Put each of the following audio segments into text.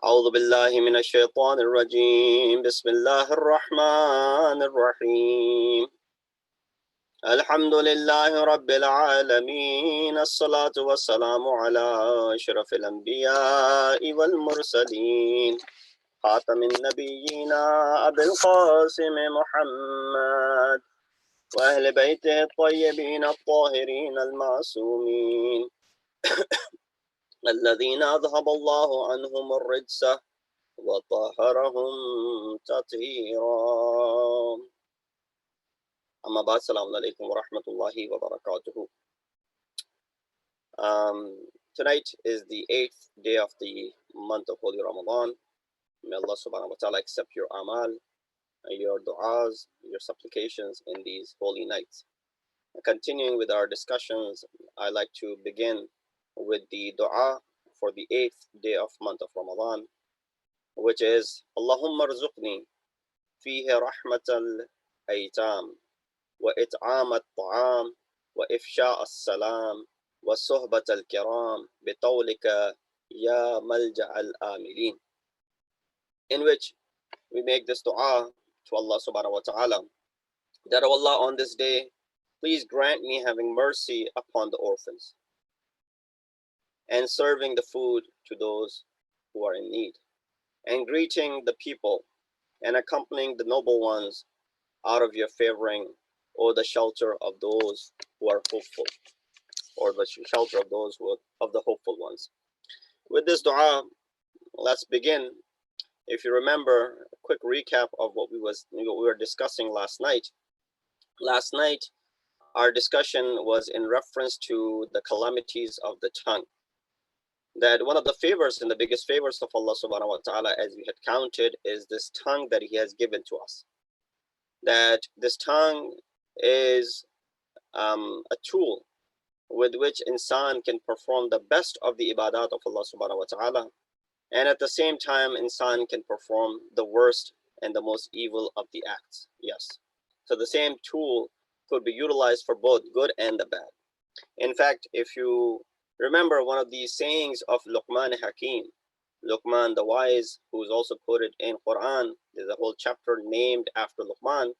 أعوذ بالله من الشيطان الرجيم بسم الله الرحمن الرحيم الحمد لله رب العالمين الصلاة والسلام على أشرف الأنبياء والمرسلين خاتم النبيين أبي القاسم محمد وأهل بيته الطيبين الطاهرين المعصومين الذين أذهب الله عنهم الرجس وطهرهم تطهيرا. أما بعد السلام عليكم ورحمة الله وبركاته. Tonight is the 8th day of the month of Holy Ramadan. May Allah subhanahu wa ta'ala accept your amal, your du'as, your supplications in these holy nights. Continuing with our discussions, I like to begin with the dua for the 8th day of month of Ramadan, which is Allahumma rzuqni fihi rahmatal aytam wa it'am at-ta'am wa ifsha as-salam wa suhbat al-kiram bitawlika ya malja al-amilin, in which we make this dua to Allah subhanahu wa ta'ala that, O Allah, on this day please grant me having mercy upon the orphans and serving the food to those who are in need, and greeting the people and accompanying the noble ones out of your favoring, or the shelter of those who are hopeful, or the shelter of those who are of the hopeful ones. With this dua, let's begin. If you remember, a quick recap of what we were discussing last night. Last night, our discussion was in reference to the calamities of the tongue. That one of the favors and the biggest favors of Allah subhanahu wa ta'ala, as we had counted, is this tongue that He has given to us. That this tongue is a tool with which insan can perform the best of the ibadat of Allah subhanahu wa ta'ala, and at the same time insan can perform the worst and the most evil of the acts. Yes. So the same tool could be utilized for both good and the bad. In fact, if you remember one of these sayings of Luqman Hakim, Luqman the wise, who is also quoted in Quran, there's a whole chapter named after Luqman,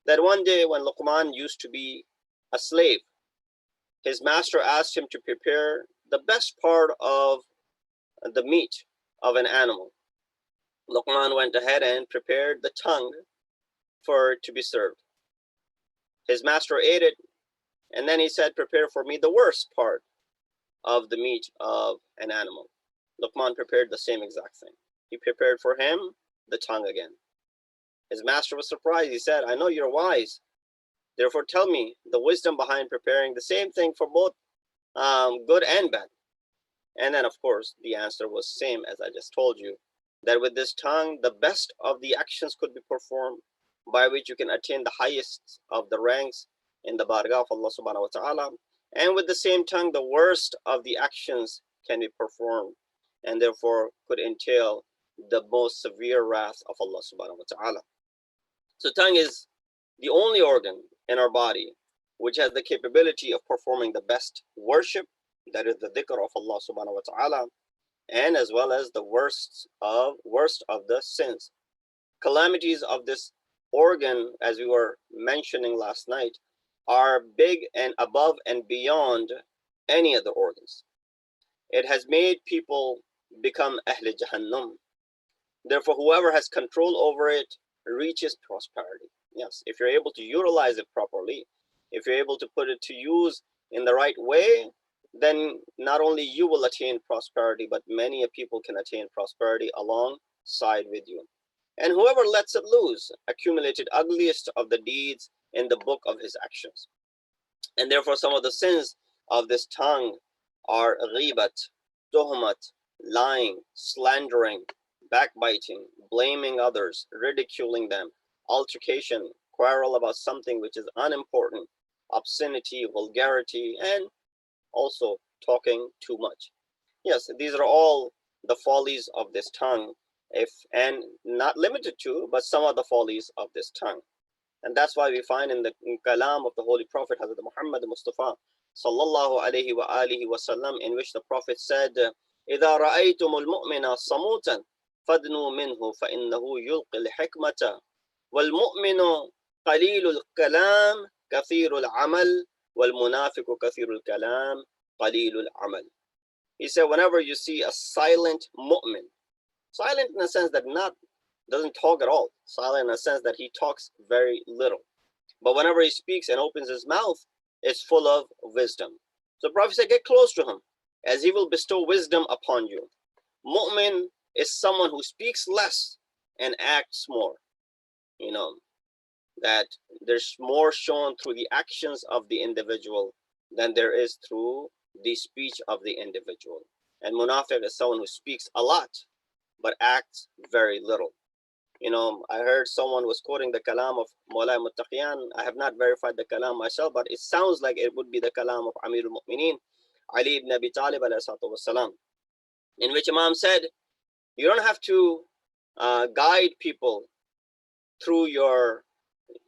that one day when Luqman used to be a slave, his master asked him to prepare the best part of the meat of an animal. Luqman went ahead and prepared the tongue for it to be served. His master ate it, and then he said, prepare for me the worst part of the meat of an animal. Luqman prepared the same exact thing. He prepared for him the tongue again. His master was surprised. He said, I know you're wise. Therefore, tell me the wisdom behind preparing the same thing for both good and bad. And then, of course, the answer was same as I just told you, that with this tongue, the best of the actions could be performed, by which you can attain the highest of the ranks in the bargah of Allah subhanahu wa ta'ala. And with the same tongue, the worst of the actions can be performed, and therefore could entail the most severe wrath of Allah subhanahu wa ta'ala. So tongue is the only organ in our body which has the capability of performing the best worship, that is the dhikr of Allah subhanahu wa ta'ala, and as well as the worst of the sins. Calamities of this organ, as we were mentioning last night, are big and above and beyond any other organs. It has made people become Ahl Jahannam. Therefore, whoever has control over it reaches prosperity. Yes, if you're able to utilize it properly, if you're able to put it to use in the right way, then not only you will attain prosperity, but many people can attain prosperity alongside with you. And whoever lets it loose accumulated ugliest of the deeds in the book of his actions. And therefore some of the sins of this tongue are ghibat, tuhmat, lying, slandering, backbiting, blaming others, ridiculing them, altercation, quarrel about something which is unimportant, obscenity, vulgarity, and also talking too much. Yes, these are all the follies of this tongue, and not limited to, but some of the follies of this tongue. And that's why we find in the kalam of the Holy Prophet Hazrat Muhammad Mustafa sallallahu alaihi wa alihi wasallam, in which the Prophet said, إذا رأيتم المؤمن صموتا فادنوا منه فإنه يلقي الحكمة والمؤمن قليل الكلام كثير العمل والمنافق كثير الكلام قليل العمل. He said, whenever you see a silent mu'min, silent in the sense that not doesn't talk at all, silent in the sense that he talks very little, but whenever he speaks and opens his mouth, it's full of wisdom. So the Prophet said, get close to him, as he will bestow wisdom upon you. Mu'min is someone who speaks less and acts more. You know, that there's more shown through the actions of the individual than there is through the speech of the individual. And munafiq is someone who speaks a lot but acts very little. You know, I heard someone was quoting the kalam of Maulana Muttaqiyan. I have not verified the kalam myself, but it sounds like it would be the kalam of Amir al-Mu'mineen, Ali ibn Abi Talib alayhi, in which Imam said, you don't have to guide people through your,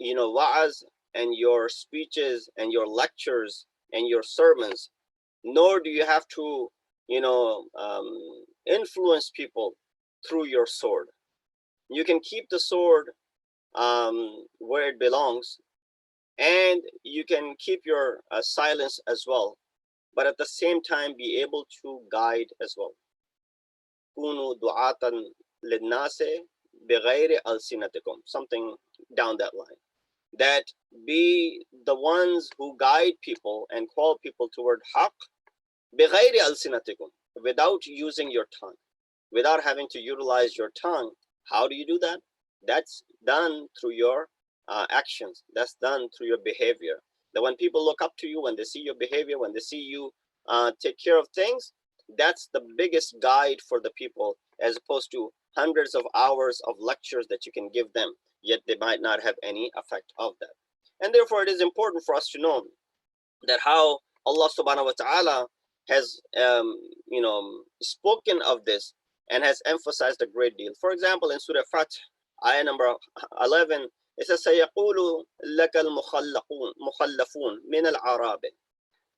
wa'az and your speeches and your lectures and your sermons, nor do you have to, influence people through your sword. You can keep the sword where it belongs, and you can keep your silence as well, but at the same time be able to guide as well. Kunu du'atan linnase bighayri alsinatikum, something down that line. That be the ones who guide people and call people toward haqq bighayri alsinatikum, without using your tongue, without having to utilize your tongue. How do you do that? That's done through your actions. That's done through your behavior. That when people look up to you, when they see your behavior, when they see you take care of things, that's the biggest guide for the people, as opposed to hundreds of hours of lectures that you can give them, yet they might not have any effect of that. And therefore, it is important for us to know that how Allah subhanahu wa ta'ala has spoken of this and has emphasized a great deal. For example, in Surah Fath, ayah number 11, it says, سَيَقُولُ لَكَ الْمُخَلَّفُونَ مِنَ الْعَرَابِ,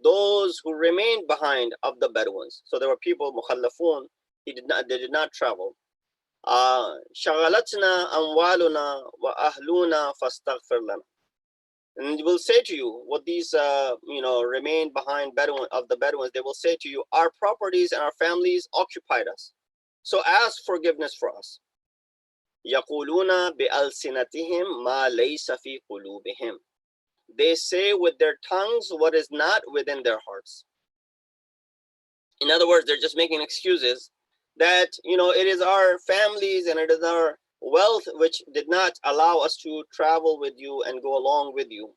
those who remained behind of the Bedouins. So there were people, mukhallafun, they did not travel. شَغَلَتْنَا أَمْوَالُنَا وَأَهْلُونَا فَاسْتَغْفِرْ لَنَا. And they will say to you, what these remained behind Bedouin of the Bedouins, they will say to you, our properties and our families occupied us, so ask forgiveness for us. يَقُولُونَ بِأَلْسِنَتِهِمْ مَا لَيْسَ فِي قُلُوبِهِمْ. They say with their tongues what is not within their hearts. In other words, they're just making excuses that, it is our families and it is our wealth which did not allow us to travel with you and go along with you.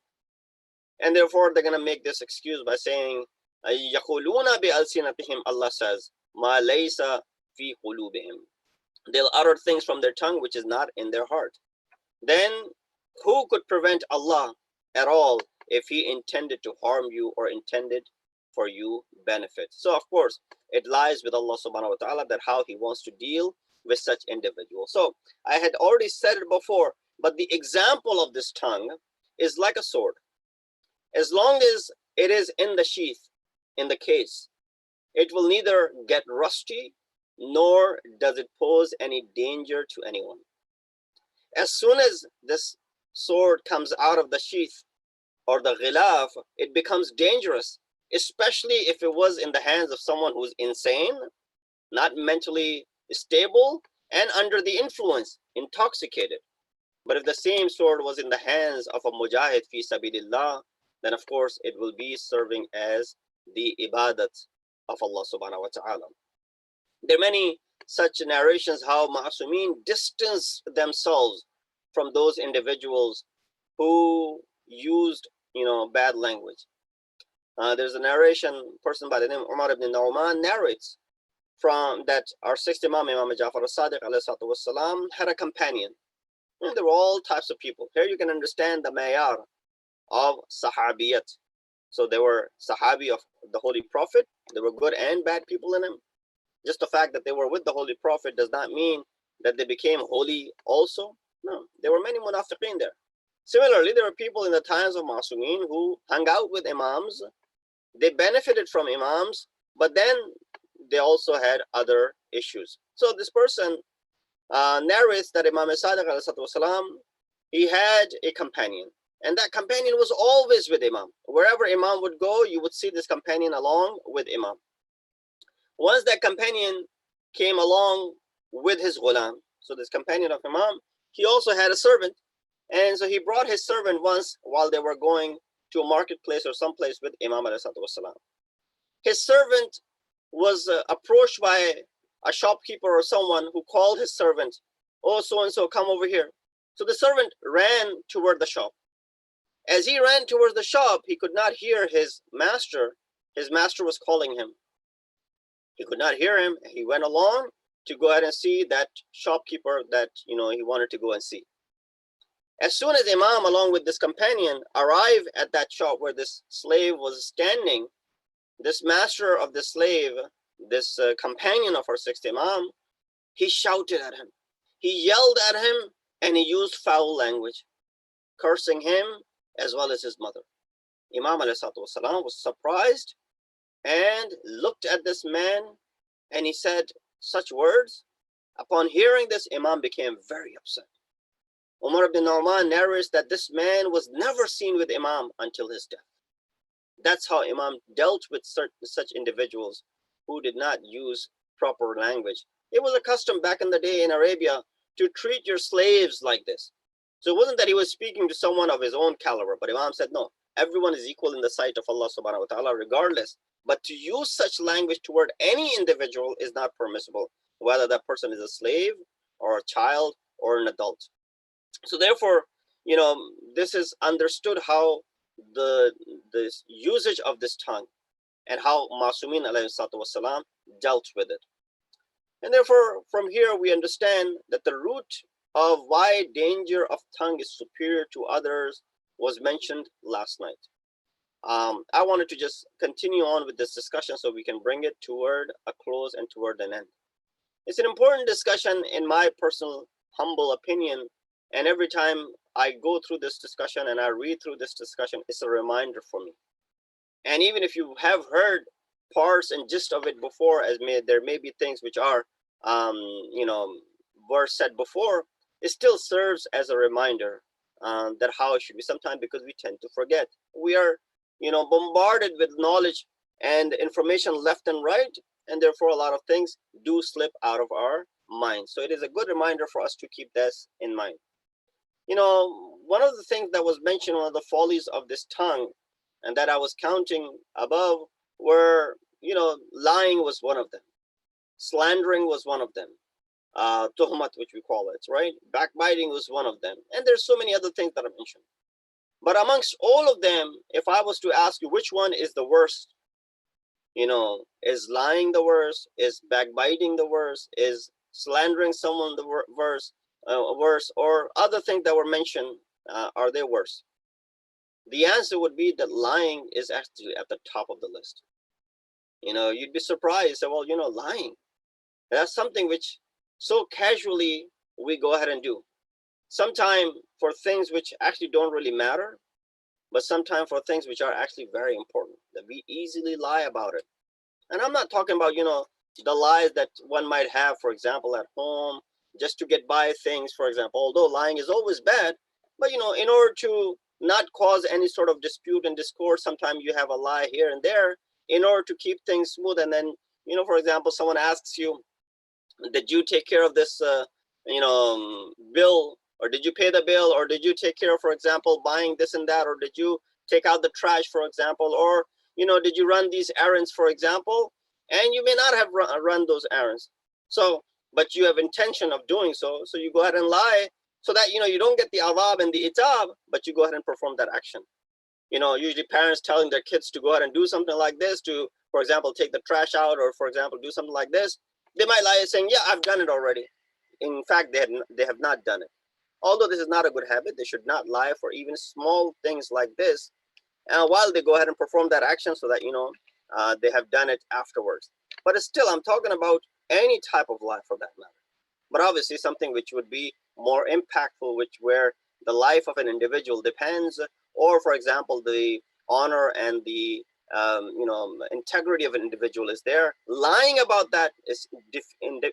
And therefore, they're going to make this excuse by saying, يَقُولُونَ بِأَلْسِنَتِهِمْ, Allah says, مَا لَيْسَ فِي قُلُوبِهِمْ. They'll utter things from their tongue which is not in their heart. Then who could prevent Allah at all if he intended to harm you or intended for you benefit? So of course, it lies with Allah subhanahu wa ta'ala that how he wants to deal with such individuals. So I had already said it before, but the example of this tongue is like a sword. As long as it is in the sheath, in the case, it will neither get rusty nor does it pose any danger to anyone. As soon as this sword comes out of the sheath or the ghilaf, it becomes dangerous, especially if it was in the hands of someone who's insane, not mentally stable, and under the influence, intoxicated. But if the same sword was in the hands of a mujahid fi sabilillah, then of course it will be serving as the ibadat of Allah subhanahu wa ta'ala. There are many such narrations how Ma'asumeen distance themselves from those individuals who used, bad language. There's a narration, person by the name Umar ibn Nauman narrates from that our sixth Imam, Imam Jafar al-Sadiq alayhi had a companion. And there were all types of people. Here you can understand the mayar of sahabiyat. So they were sahabi of the Holy Prophet. There were good and bad people in him. Just the fact that they were with the Holy Prophet does not mean that they became holy also. No, there were many munafiqeen there. Similarly, there were people in the times of Ma'asumeen who hung out with imams. They benefited from imams, but then they also had other issues. So this person narrates that Imam Sadiq والسلام, he had a companion, and that companion was always with Imam. Wherever Imam would go, you would see this companion along with Imam. Once that companion came along with his ghulam, so this companion of Imam, he also had a servant, and so he brought his servant once while they were going to a marketplace or someplace with Imam والسلام. His servant was approached by a shopkeeper or someone who called his servant, "Oh, so and so, come over here." So the servant ran toward the shop. As he ran towards the shop, he could not hear his master. His master was calling him. He could not hear him. He went along to go ahead and see that shopkeeper that he wanted to go and see. As soon as Imam, along with this companion, arrived at that shop where this slave was standing, this master of the slave, this companion of our sixth Imam, he shouted at him. He yelled at him, and he used foul language, cursing him as well as his mother. Imam والسلام, was surprised and looked at this man, and he said such words. Upon hearing this, Imam became very upset. Umar ibn Nu'man narrates that this man was never seen with Imam until his death. That's how Imam dealt with such individuals who did not use proper language. It was a custom back in the day in Arabia to treat your slaves like this. So it wasn't that he was speaking to someone of his own caliber, but Imam said, no, everyone is equal in the sight of Allah subhanahu wa ta'ala regardless. But to use such language toward any individual is not permissible, whether that person is a slave or a child or an adult. So therefore, this is understood how the usage of this tongue and how Masumin alayhi salatu wasalam dealt with it. And therefore, from here we understand that the root of why danger of tongue is superior to others was mentioned last night. I wanted to just continue on with this discussion so we can bring it toward a close and toward an end. It's an important discussion in my personal humble opinion, and every time I go through this discussion and I read through this discussion, it's a reminder for me. And even if you have heard parts and gist of it before, there may be things which are were said before, it still serves as a reminder that how it should be sometimes, because we tend to forget. We are bombarded with knowledge and information left and right, and therefore a lot of things do slip out of our mind. So it is a good reminder for us to keep this in mind. One of the things that was mentioned, one of the follies of this tongue, and that I was counting above, were lying was one of them, slandering was one of them, tuhmat, which we call it, right? Backbiting was one of them, and there's so many other things that I mentioned. But amongst all of them, if I was to ask you which one is the worst, is lying the worst? Is backbiting the worst? Is slandering someone the worst? Or other things that were mentioned, are they worse? The answer would be that lying is actually at the top of the list. You'd be surprised. Well, lying, that's something which so casually we go ahead and do. Sometimes for things which actually don't really matter, but sometimes for things which are actually very important, that we easily lie about it. And I'm not talking about, the lies that one might have, for example, at home, just to get by things, for example, although lying is always bad, but, in order to not cause any sort of dispute and discord, sometimes you have a lie here and there in order to keep things smooth. And then, for example, someone asks you, did you take care of this, bill, or did you pay the bill, or did you take care of, for example, buying this and that, or did you take out the trash, for example, or, did you run these errands, for example, and you may not have run those errands. So, but you have intention of doing so. So you go ahead and lie so that, you don't get the adab and the itab, but you go ahead and perform that action. Usually parents telling their kids to go ahead and do something like this, to, for example, take the trash out, or, for example, do something like this. They might lie saying, yeah, I've done it already. In fact, they have not done it. Although this is not a good habit, they should not lie for even small things like this, while they go ahead and perform that action, so that, they have done it afterwards. But still, I'm talking about any type of lie for that matter. But obviously something which would be more impactful, where the life of an individual depends, or, for example, the honor and the integrity of an individual is there. Lying about that is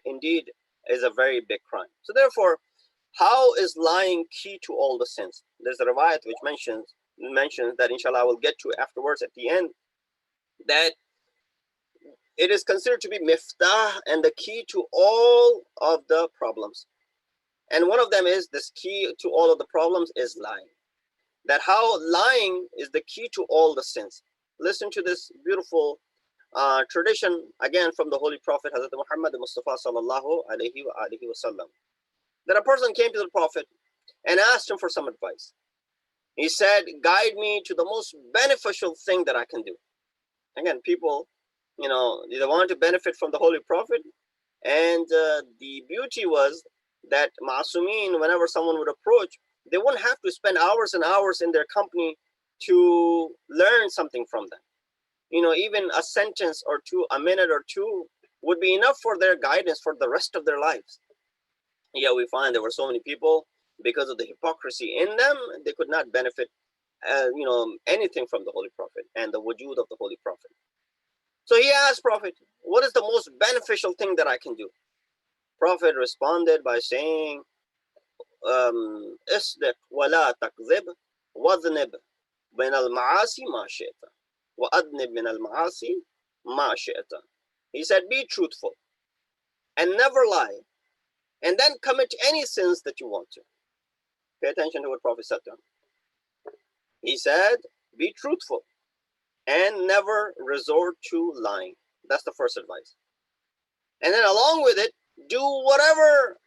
indeed is a very big crime. So therefore, how is lying key to all the sins? There's a riwayat which mentions that, inshallah, I will get to afterwards at the end, that it is considered to be miftah and the key to all of the problems. And one of them is, this key to all of the problems is lying. That how lying is the key to all the sins. Listen to this beautiful tradition, again, from the Holy Prophet, Hazrat Muhammad Mustafa sallallahu alayhi wa sallam. That a person came to the Prophet and asked him for some advice. He said, guide me to the most beneficial thing that I can do. Again, people, they wanted to benefit from the Holy Prophet. And the beauty was that Ma'asumin, whenever someone would approach, they wouldn't have to spend hours and hours in their company to learn something from them. Even a sentence or two, a minute or two would be enough for their guidance for the rest of their lives. Yeah, we find there were so many people, because of the hypocrisy in them, they could not benefit anything from the Holy Prophet and the wujud of the Holy Prophet. So he asked Prophet, what is the most beneficial thing that I can do? Prophet responded by saying, Isdiq wa la takzib wadhnib min al-ma'asi ma shi'ta wa adnib min al-ma'asi ma shi'ta. He said, be truthful and never lie, and then commit any sins that you want to. Pay attention to what Prophet said to him. He said, be truthful and never resort to lying. That's the first advice. And then along with it, do whatever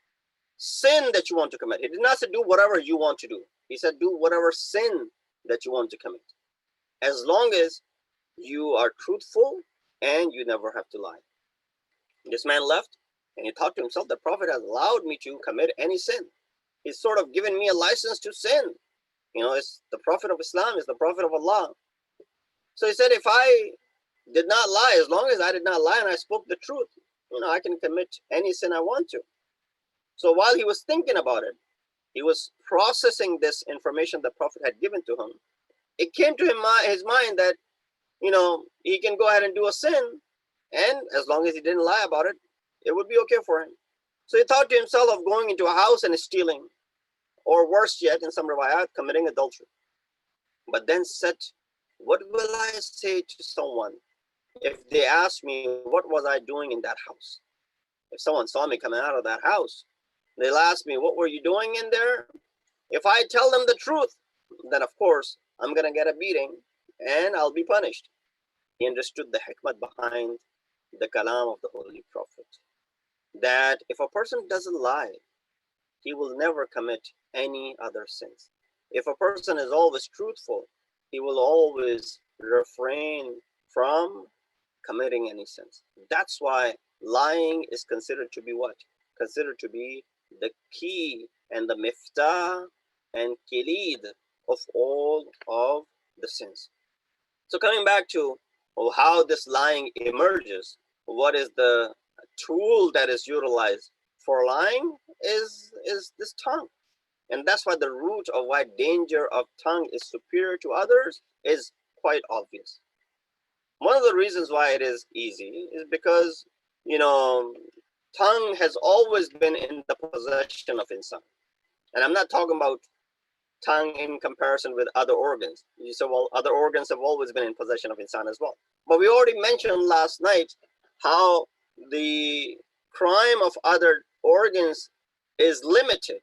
sin that you want to commit. He did not say do whatever you want to do. He said do whatever sin that you want to commit, as long as you are truthful and you never have to lie. This man left and he thought to himself, the Prophet has allowed me to commit any sin. He's sort of given me a license to sin. It's the Prophet of Islam, is the Prophet of Allah. So he said, if I did not lie, as long as I did not lie and I spoke the truth, I can commit any sin I want to. So while he was thinking about it, he was processing this information the Prophet had given to him. It came to his mind that, he can go ahead and do a sin, and as long as he didn't lie about it, it would be okay for him. So he thought to himself of going into a house and stealing, or worse yet, in some riwayat, committing adultery. But then said, what will I say to someone if they ask me what was I doing in that house? If someone saw me coming out of that house, they'll ask me, what were you doing in there? If I tell them the truth, then of course I'm going to get a beating and I'll be punished. He understood the hikmah behind the kalam of the Holy Prophet, that if a person doesn't lie, he will never commit any other sins. If a person is always truthful, he will always refrain from committing any sins. That's why lying is considered to be what? Considered to be the key and the miftah and kilid of all of the sins. So coming back to how this lying emerges, what is the tool that is utilized for lying is this tongue. And that's why the root of why danger of tongue is superior to others is quite obvious. One of the reasons why it is easy is because, tongue has always been in the possession of insan. And I'm not talking about tongue in comparison with other organs. You say, well, other organs have always been in possession of insan as well. But we already mentioned last night how the crime of other organs is limited,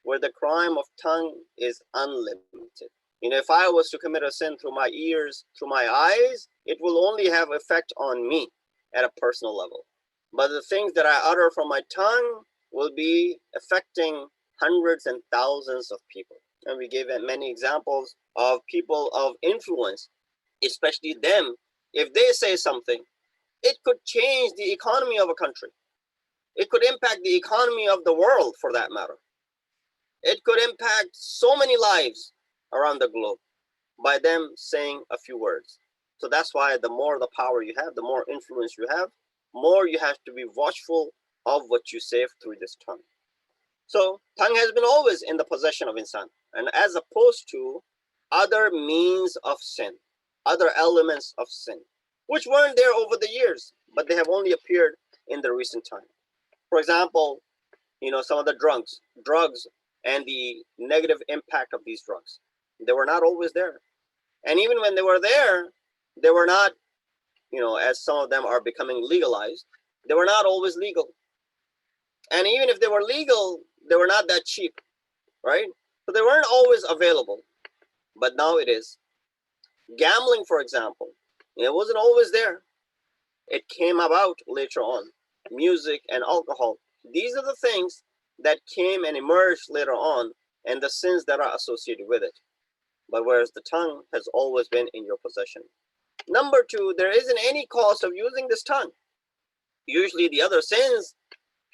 where the crime of tongue is unlimited. If I was to commit a sin through my ears, through my eyes, it will only have effect on me at a personal level. But the things that I utter from my tongue will be affecting hundreds and thousands of people. And we gave many examples of people of influence, especially them. If they say something, it could change the economy of a country. It could impact the economy of the world, for that matter. It could impact so many lives around the globe by them saying a few words. So that's why the more the power you have, the more influence you have, more you have to be watchful of what you say through this tongue. So tongue has been always in the possession of insan, and as opposed to other means of sin. other elements of sin, which weren't there over the years, but they have only appeared in the recent time. For example, some of the drugs and the negative impact of these drugs. They were not always there. And even when they were there, they were not, as some of them are becoming legalized, they were not always legal. And even if they were legal, they were not that cheap, right? So they weren't always available, but now it is. Gambling, for example, it wasn't always there. It came about later on. Music and alcohol. These are the things that came and emerged later on, and the sins that are associated with it. But whereas the tongue has always been in your possession. Number two, there isn't any cost of using this tongue. Usually the other sins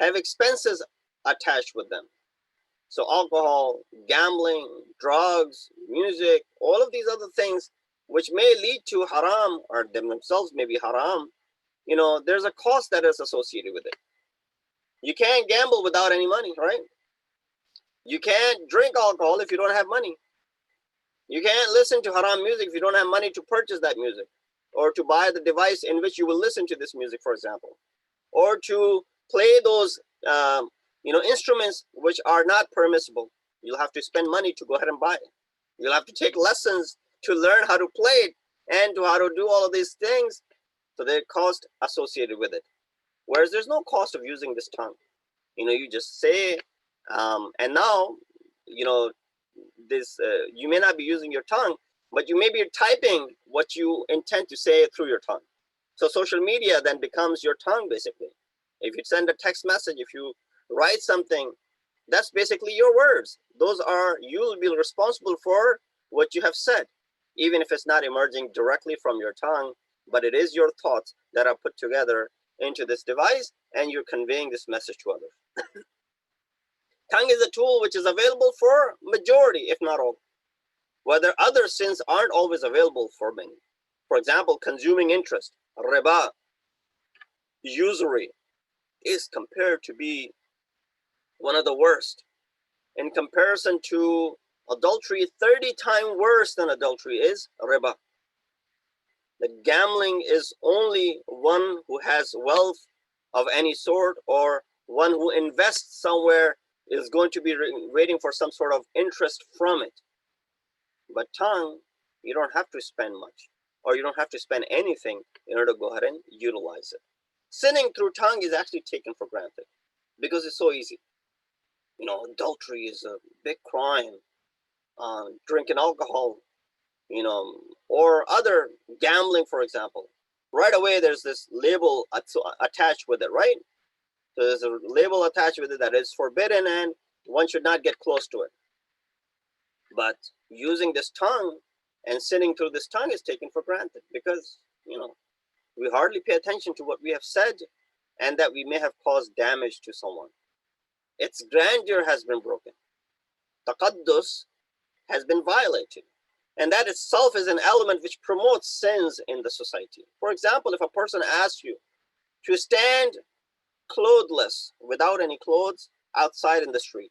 have expenses attached with them. So alcohol, gambling, drugs, music, all of these other things which may lead to haram or themselves may be haram, there's a cost that is associated with it. You can't gamble without any money, right? You can't drink alcohol if you don't have money. You can't listen to haram music if you don't have money to purchase that music, or to buy the device in which you will listen to this music, for example, or to play those instruments which are not permissible. You'll have to spend money to go ahead and buy it. You'll have to take lessons to learn how to play it and to how to do all of these things. So there's cost associated with it. Whereas there's no cost of using this tongue. You just say, and now, this you may not be using your tongue, but you may be typing what you intend to say through your tongue. So social media then becomes your tongue, basically. If you send a text message, if you write something, that's basically your words. You'll be responsible for what you have said, even if it's not emerging directly from your tongue, but it is your thoughts that are put together into this device, and you're conveying this message to others. Tongue is a tool which is available for majority, if not all. Whether other sins aren't always available for many. For example, consuming interest, riba, usury, is compared to be one of the worst. In comparison to adultery, 30 times worse than adultery is riba. The gambling is only one who has wealth of any sort, or one who invests somewhere is going to be waiting for some sort of interest from it. But tongue, you don't have to spend much, or you don't have to spend anything in order to go ahead and utilize it. Sinning through tongue is actually taken for granted because it's so easy. Adultery is a big crime. Drinking alcohol, or other gambling, for example. Right away, there's this label attached with it, right? So there's a label attached with it that is forbidden and one should not get close to it. But using this tongue and sinning through this tongue is taken for granted because, we hardly pay attention to what we have said and that we may have caused damage to someone. Its grandeur has been broken. Taqaddus has been violated. And that itself is an element which promotes sins in the society. For example, if a person asks you to stand clothless, without any clothes, outside in the street.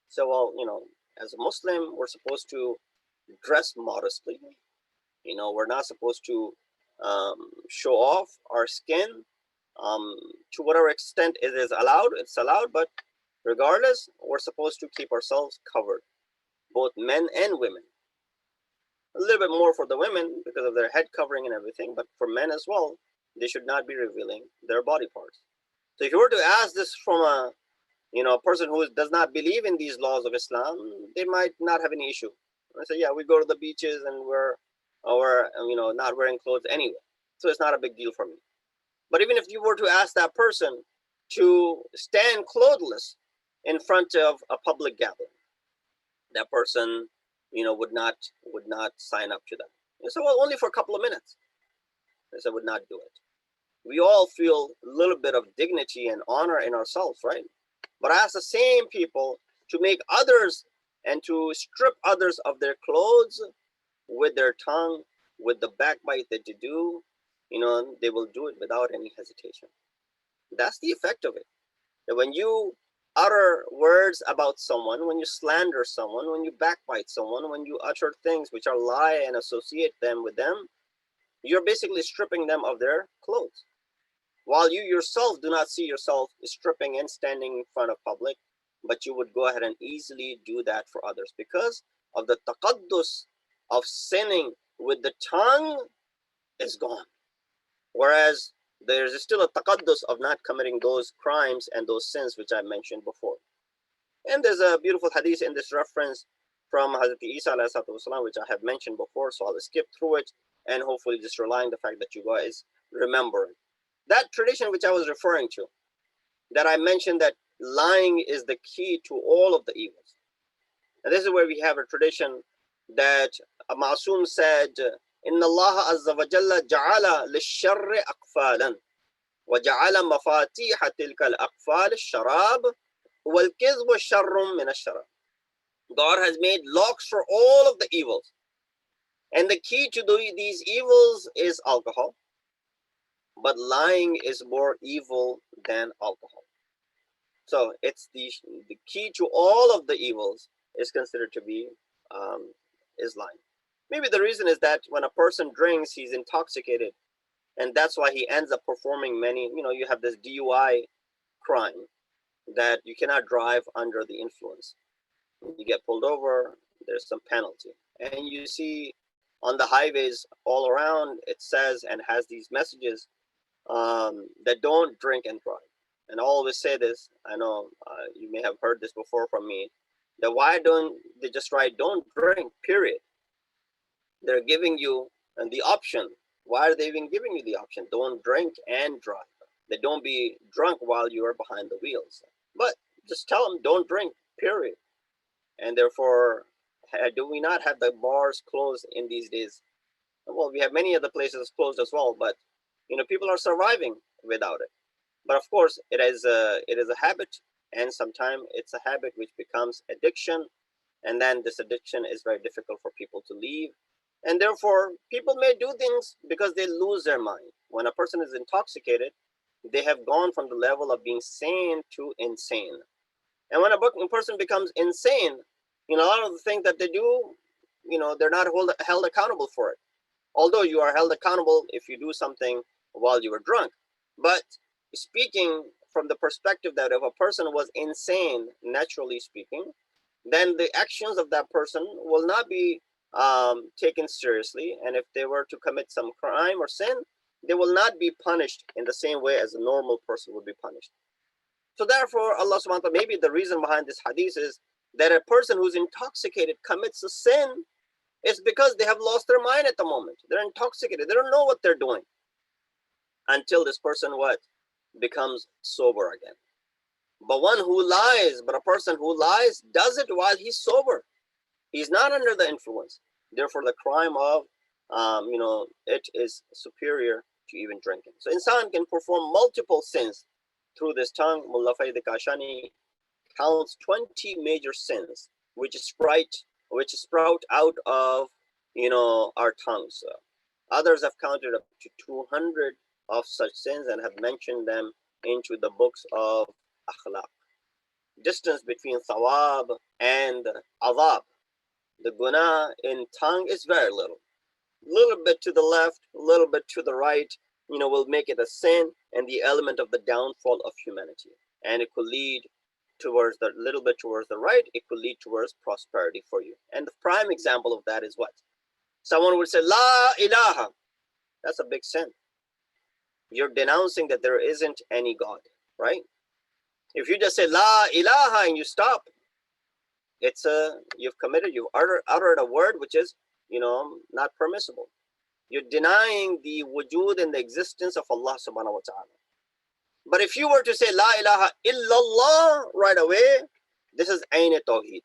So, as a Muslim, we're supposed to dress modestly. We're not supposed to show off our skin. To whatever extent it is allowed, it's allowed. But regardless, we're supposed to keep ourselves covered, both men and women. A little bit more for the women because of their head covering and everything, but for men as well, they should not be revealing their body parts. So if you were to ask this from a person who does not believe in these laws of Islam, they might not have any issue. I say, yeah, we go to the beaches and we're not wearing clothes anyway, so it's not a big deal for me. But even if you were to ask that person to stand clothless in front of a public gathering, that person would not sign up to that. And so, well, only for a couple of minutes. I said, would not do it. We all feel a little bit of dignity and honor in ourselves, right? But ask the same people to make others and to strip others of their clothes with their tongue, with the backbite that they do, they will do it without any hesitation. That's the effect of it. That when you utter words about someone, when you slander someone, when you backbite someone, when you utter things which are lie and associate them with them, you're basically stripping them of their clothes. While you yourself do not see yourself stripping and standing in front of public, but you would go ahead and easily do that for others because of the taqaddus of sinning with the tongue is gone. Whereas there is still a taqaddus of not committing those crimes and those sins which I mentioned before. And there's a beautiful hadith in this reference from Hazrat Isa والسلام, which I have mentioned before, so I'll skip through it and hopefully just relying the fact that you guys remember it. That tradition which I was referring to, that I mentioned that lying is the key to all of the evils. And this is where we have a tradition that a Ma'soom said, إن الله عز وجل جعل للشر أقفالا وجعل مفاتيح تلك الأقفال الشراب والكذب شر من الشراب. God has made locks for all of the evils. And the key to these evils is alcohol. But lying is more evil than alcohol. So it's the key to all of the evils is considered to be is lying. Maybe the reason is that when a person drinks, he's intoxicated. And that's why he ends up performing many, you have this DUI crime that you cannot drive under the influence. You get pulled over, there's some penalty. And you see on the highways all around, it says and has these messages that don't drink and drive. And I always say this, I know you may have heard this before from me, that why don't they just write don't drink, period. They're giving you the option. Why are they even giving you the option? Don't drink and drive. They don't be drunk while you are behind the wheels. But just tell them don't drink, period. And therefore, do we not have the bars closed in these days? Well, we have many other places closed as well, but people are surviving without it. But of course, it is a habit, and sometimes it's a habit which becomes addiction, and then this addiction is very difficult for people to leave. And therefore, people may do things because they lose their mind. When a person is intoxicated, they have gone from the level of being sane to insane. And when a person becomes insane, a lot of the things that they do, they're not held accountable for it. Although you are held accountable if you do something while you were drunk. But speaking from the perspective that if a person was insane, naturally speaking, then the actions of that person will not be taken seriously. And if they were to commit some crime or sin, they will not be punished in the same way as a normal person would be punished. So therefore, Allah subhanahu wa ta'ala, maybe the reason behind this hadith is that a person who's intoxicated commits a sin is because they have lost their mind at the moment. They're intoxicated. They don't know what they're doing until this person becomes sober again. But a person who lies does it while he's sober. He's not under the influence. Therefore, the crime of, it is superior to even drinking. So insan can perform multiple sins through this tongue. Mullah Fayyid Kashani counts 20 major sins which sprout out of our tongues. Others have counted up to 200 of such sins and have mentioned them into the books of akhlaq. Distance between thawab and adab. The guna in tongue is very little. Little bit to the left, a little bit to the right, will make it a sin and the element of the downfall of humanity. And it could lead towards the little bit towards the right, it could lead towards prosperity for you. And the prime example of that is what? Someone would say, La ilaha. That's a big sin. You're denouncing that there isn't any God, right? If you just say La ilaha and you stop, you've uttered a word which is, not permissible. You're denying the wujud and the existence of Allah subhanahu wa ta'ala. But if you were to say La ilaha illallah right away, this is Ain Tawheed.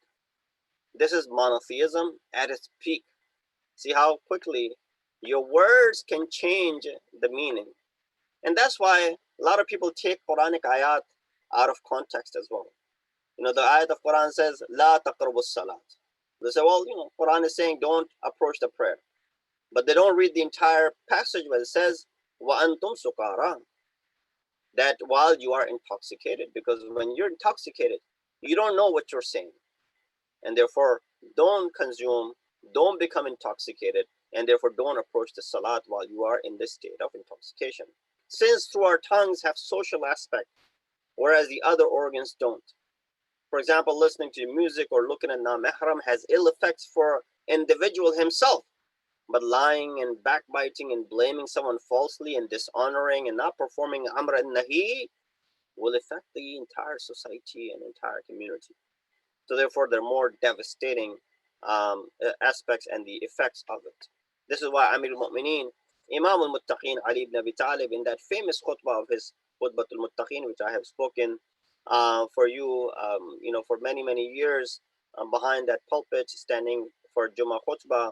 This is monotheism at its peak. See how quickly your words can change the meaning. And that's why a lot of people take Quranic ayat out of context as well. The ayat of Quran says, La taqrabu salat. They say, well, Quran is saying don't approach the prayer. But they don't read the entire passage where it says, Wa antum sukara. that while you are intoxicated, because when you're intoxicated, you don't know what you're saying. And therefore, don't consume, don't become intoxicated, and therefore don't approach the salat while you are in this state of intoxication. Since through our tongues have social aspect, whereas the other organs don't. For example, listening to music or looking at na-mahram has ill effects for individual himself, but lying and backbiting and blaming someone falsely and dishonoring and not performing amr and nahi will affect the entire society and entire community. So therefore, they're more devastating aspects and the effects of it. This is why Amir al-Mu'mineen, Imam al-Muttaqeen Ali ibn Abi Talib, in that famous khutbah of his khutbah al-Muttaqeen, which I have spoken for you, for many, many years behind that pulpit, standing for Jummah khutbah.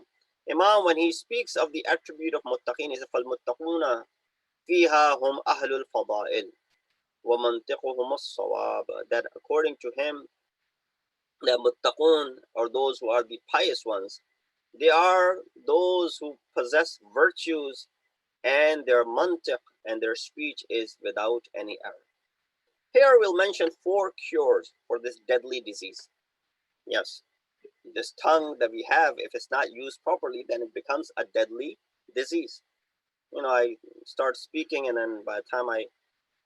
Imam, when he speaks of the attribute of Muttaqeen, he says, فَالْمُتَّقُونَ فِيهَا هُمْ أَهْلُ الْفَضَائِلِ وَمَنْطِقُهُمُ الصَّوَابِ. That according to him, the muttaqun, or those who are the pious ones, they are those who possess virtues and their mantiq and their speech is without any error. Here we'll mention 4 cures for this deadly disease. Yes, this tongue that we have, if it's not used properly, then it becomes a deadly disease. I start speaking and then by the time I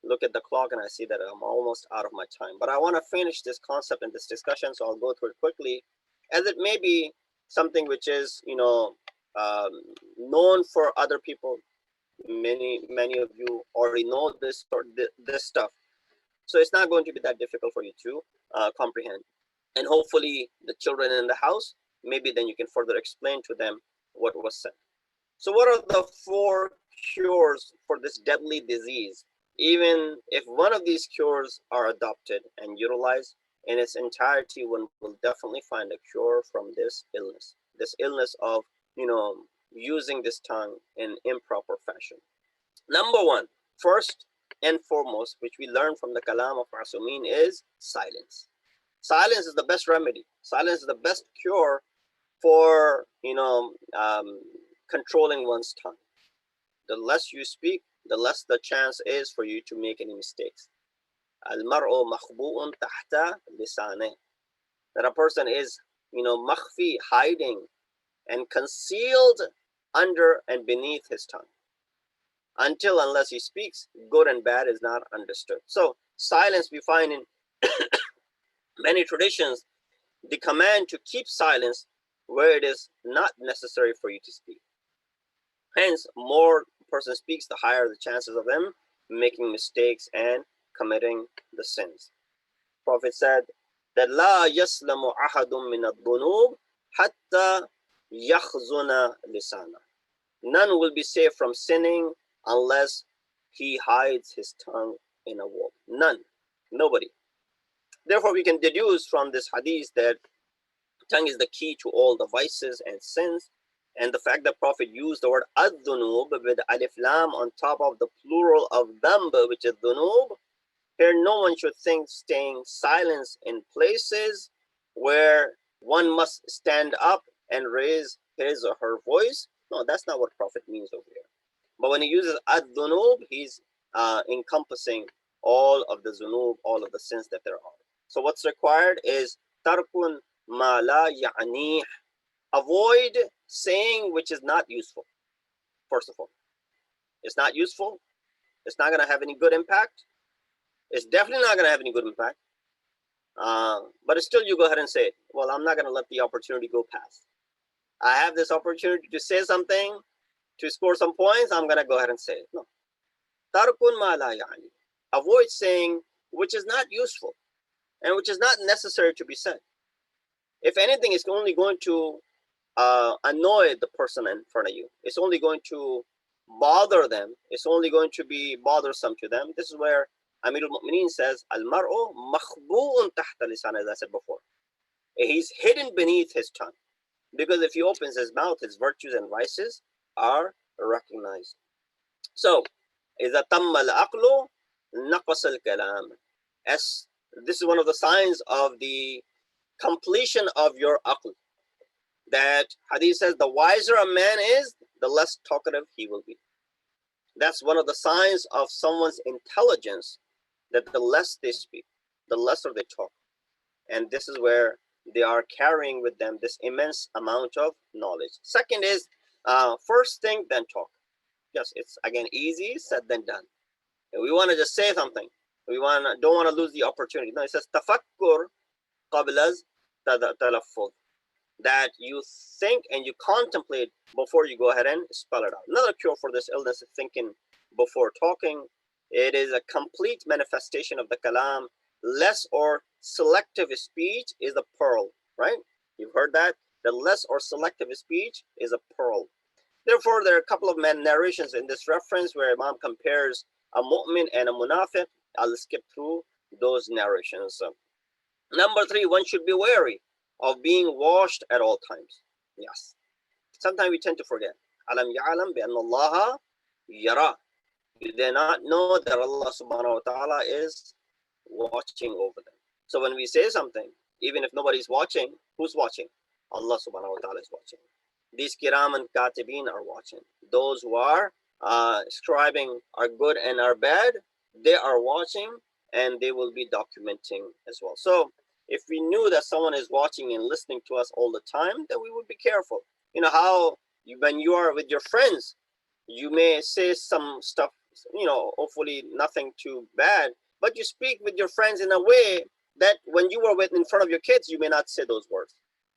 look at the clock and I see that I'm almost out of my time. But I want to finish this concept and this discussion, so I'll go through it quickly, as it may be something which is, known for other people. Many of you already know this stuff, so it's not going to be that difficult for you to comprehend. And hopefully, the children in the house, maybe then you can further explain to them what was said. So, what are the 4 cures for this deadly disease? Even if one of these cures are adopted and utilized in its entirety, one will definitely find a cure from this illness of, using this tongue in improper fashion. Number 1, first and foremost, which we learn from the Kalam of Ma'sumin, is silence. Silence is the best remedy. Silence is the best cure for, controlling one's tongue. The less you speak, the less the chance is for you to make any mistakes. Al-mar'u makhbu'un tahta lisaneh. That a person is, makhfi, hiding and concealed under and beneath his tongue. Unless he speaks, good and bad is not understood. So silence, we find in many traditions, the command to keep silence where it is not necessary for you to speak. Hence, more a person speaks, the higher the chances of them making mistakes and committing the sins. Prophet said that لا يسلم أحد من الذنوب حتى يخزن لسانه. None will be safe from sinning unless he hides his tongue in a wall. None. Nobody. Therefore, we can deduce from this hadith that tongue is the key to all the vices and sins. And the fact that Prophet used the word ad-dhunub with alif lam on top of the plural of dhanb, which is dhunub, here no one should think staying silent in places where one must stand up and raise his or her voice. No, that's not what Prophet means over here. But when he uses ad-dhunub, he's encompassing all of the zunub, all of the sins that there are. So what's required is tarkun ma la ya'nih. Avoid saying which is not useful. First of all, it's not useful. It's not going to have any good impact. It's definitely not going to have any good impact. But it's still, you go ahead and say it. Well, I'm not going to let the opportunity go past. I have this opportunity to say something, to score some points. I'm going to go ahead and say it. No. Tarkun ma la ya'ni. Avoid saying which is not useful and which is not necessary to be said. If anything, it's only going to annoy the person in front of you. It's only going to bother them. It's only going to be bothersome to them. This is where Amir al-Mu'mineen says, Al-mar'u makhbu'un tahta lisan, as I said before. He's hidden beneath his tongue. Because if he opens his mouth, his virtues and vices are recognized. So, إِذَا تَمَّ الْعَقْلُ نَقَصَ الْكَلَامِ. As this is one of the signs of the completion of your aql. That hadith says, the wiser a man is, the less talkative he will be. That's one of the signs of someone's intelligence, that the less they speak, the lesser they talk. And this is where they are carrying with them this immense amount of knowledge. Second is first think, then talk. Yes, it's again easy said than done. And we want to just say something. Don't want to lose the opportunity. No, it says tafakkur qabla talaffuz, that you think and you contemplate before you go ahead and spell it out. Another cure for this illness is thinking before talking. It is a complete manifestation of the kalam. Less or selective speech is a pearl, right? You've heard that? The less or selective speech is a pearl. Therefore, there are a couple of narrations in this reference where Imam compares a mu'min and a munafiq. I'll skip through those narrations. Number three, one should be wary of being washed at all times. Yes. Sometimes we tend to forget. Alam ya'lam bi anna Allah yara. You do not know that Allah subhanahu wa ta'ala is watching over them. So when we say something, even if nobody's watching, who's watching? Allah subhanahu wa ta'ala is watching. These kiram and katibin are watching. Those who are scribing our good and our bad, they are watching, and they will be documenting as well. So if we knew that someone is watching and listening to us all the time, then we would be careful. You know how when you are with your friends, you may say some stuff, hopefully nothing too bad, but you speak with your friends in a way that when you were in front of your kids, you may not say those words.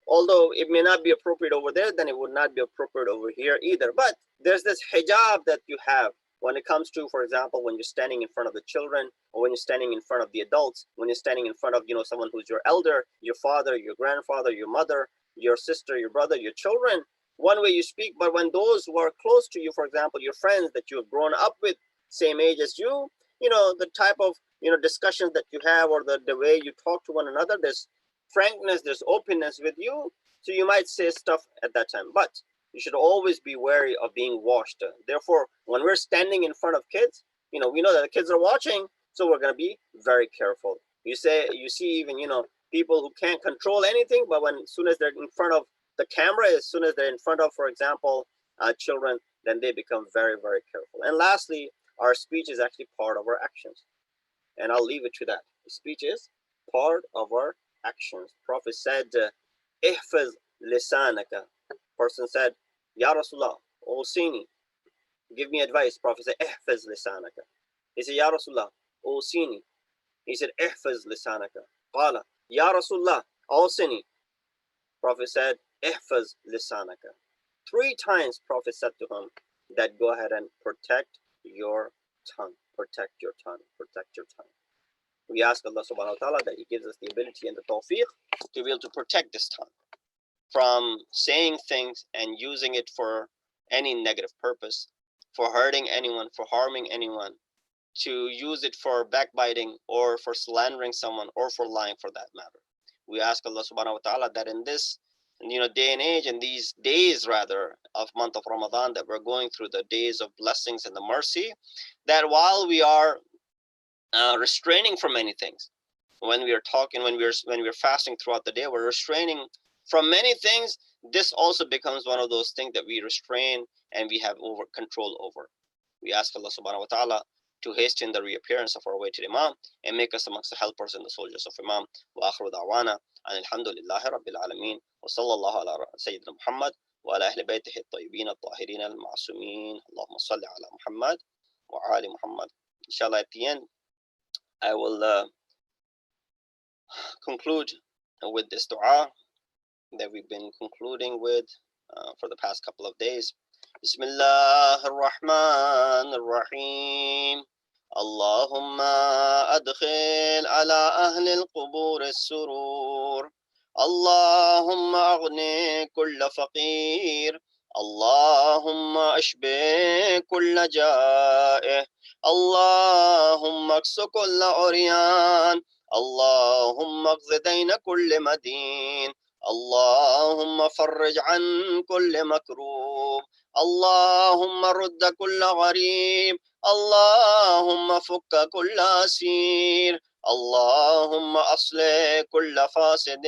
Although it may not be appropriate over there, then it would not be appropriate over here either. But there's this hijab that you have when it comes to, for example, when you're standing in front of the children, or when you're standing in front of the adults, when you're standing in front of, someone who's your elder, your father, your grandfather, your mother, your sister, your brother, your children. One way you speak, but when those who are close to you, for example, your friends that you have grown up with, same age as you, the type of, discussions that you have, or the way you talk to one another, there's frankness, there's openness with you. So you might say stuff at that time, but you should always be wary of being washed. Therefore, when we're standing in front of kids, we know that the kids are watching, so we're going to be very careful. You see even, people who can't control anything, but as soon as they're in front of the camera, as soon as they're in front of, for example, children, then they become very, very careful. And lastly, our speech is actually part of our actions. And I'll leave it to that. Speech is part of our actions. Prophet said, ihfaz lisanaka. Person said, Ya Rasulullah, Awsini, give me advice. Prophet said, ihfaz lisanaka. He said, Ya Rasulullah, Awsini. He said, ihfaz lisanaka. Qala, Ya Rasulullah, Awsini. Prophet said, ihfaz lisanaka. 3 times Prophet said to him that go ahead and protect your tongue. Protect your tongue. Protect your tongue. We ask Allah subhanahu wa ta'ala that He gives us the ability and the tawfiq to be able to protect this tongue from saying things and using it for any negative purpose, for hurting anyone, for harming anyone, to use it for backbiting or for slandering someone or for lying for that matter. We ask Allah subhanahu wa ta'ala that in this day and age, and these days rather of month of Ramadan that we're going through, the days of blessings and the mercy, that while we are restraining from many things, when we are talking, when we're fasting throughout the day, we're restraining from many things. This also becomes one of those things that we restrain and we have control over. We ask Allah subhanahu wa ta'ala to hasten the reappearance of our weighted Imam and make us amongst the helpers and the soldiers of Imam. Wa akhiru da'wana and alhamdulillahi rabbil alameen wa sallallahu ala sayyidina Muhammad wa ala ahli baytihi at-tayyibin at-tahirin al-ma'sumin. Allahumma salli ala Muhammad wa ali Muhammad. Inshallah, at the end I will conclude with this dua that we've been concluding with for the past couple of days. Bismillah ar-Rahman ar-Rahim. Allahumma adkhil ala ahli al-qubur as-surur. Allahumma aghni kulla faqir. Allahumma ashbi kulla ja'ih. Allahumma aksu kulla uryan. اللهم اقض دين كل مدين. اللهم فرج عن كل مكروب. اللهم رد كل غريب. اللهم فك كل أسير. اللهم أصلح كل فاسد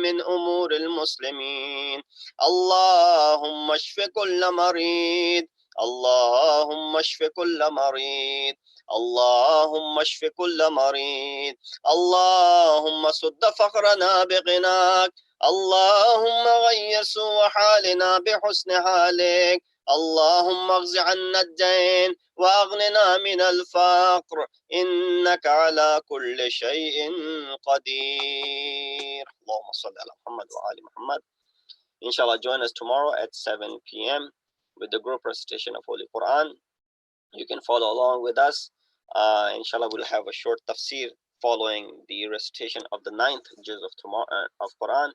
من أمور المسلمين. اللهم اشف كل مريض. اللهم اشف كل مريض، اللهم اشف كل مريض، اللهم سد فقرنا بغناك، اللهم غير سوء حالنا بحسن حالك، اللهم اغز عنا الدين وأغننا من الفقر، إنك على كل شيء قدير. اللهم صل على محمد وآل محمد. Inshallah, join us tomorrow at 7 p.m. with the group recitation of Holy Quran. You can follow along with us. Inshallah, we'll have a short tafsir following the recitation of the 9th juz of tomorrow of Quran.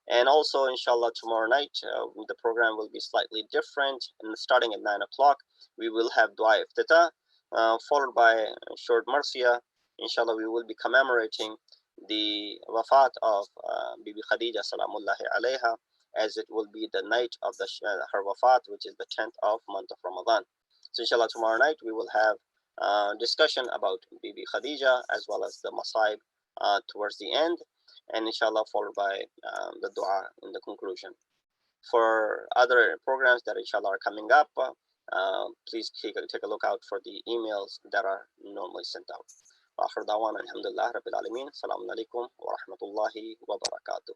And also, inshallah, tomorrow night, the program will be slightly different. And starting at 9 o'clock, we will have Dua Iftitah, followed by a short Marsiya. Inshallah, we will be commemorating the wafat of Bibi Khadija Salamullahi alayha, as it will be the night of her wafat, which is the 10th of month of Ramadan. So inshallah, tomorrow night, we will have discussion about Bibi Khadija, as well as the Masaib towards the end, and inshallah followed by the dua in the conclusion. For other programs that inshallah are coming up, please take a look out for the emails that are normally sent out. وآخر دعوانا الحمد لله رب العالمين. السلام عليكم ورحمة الله وبركاته.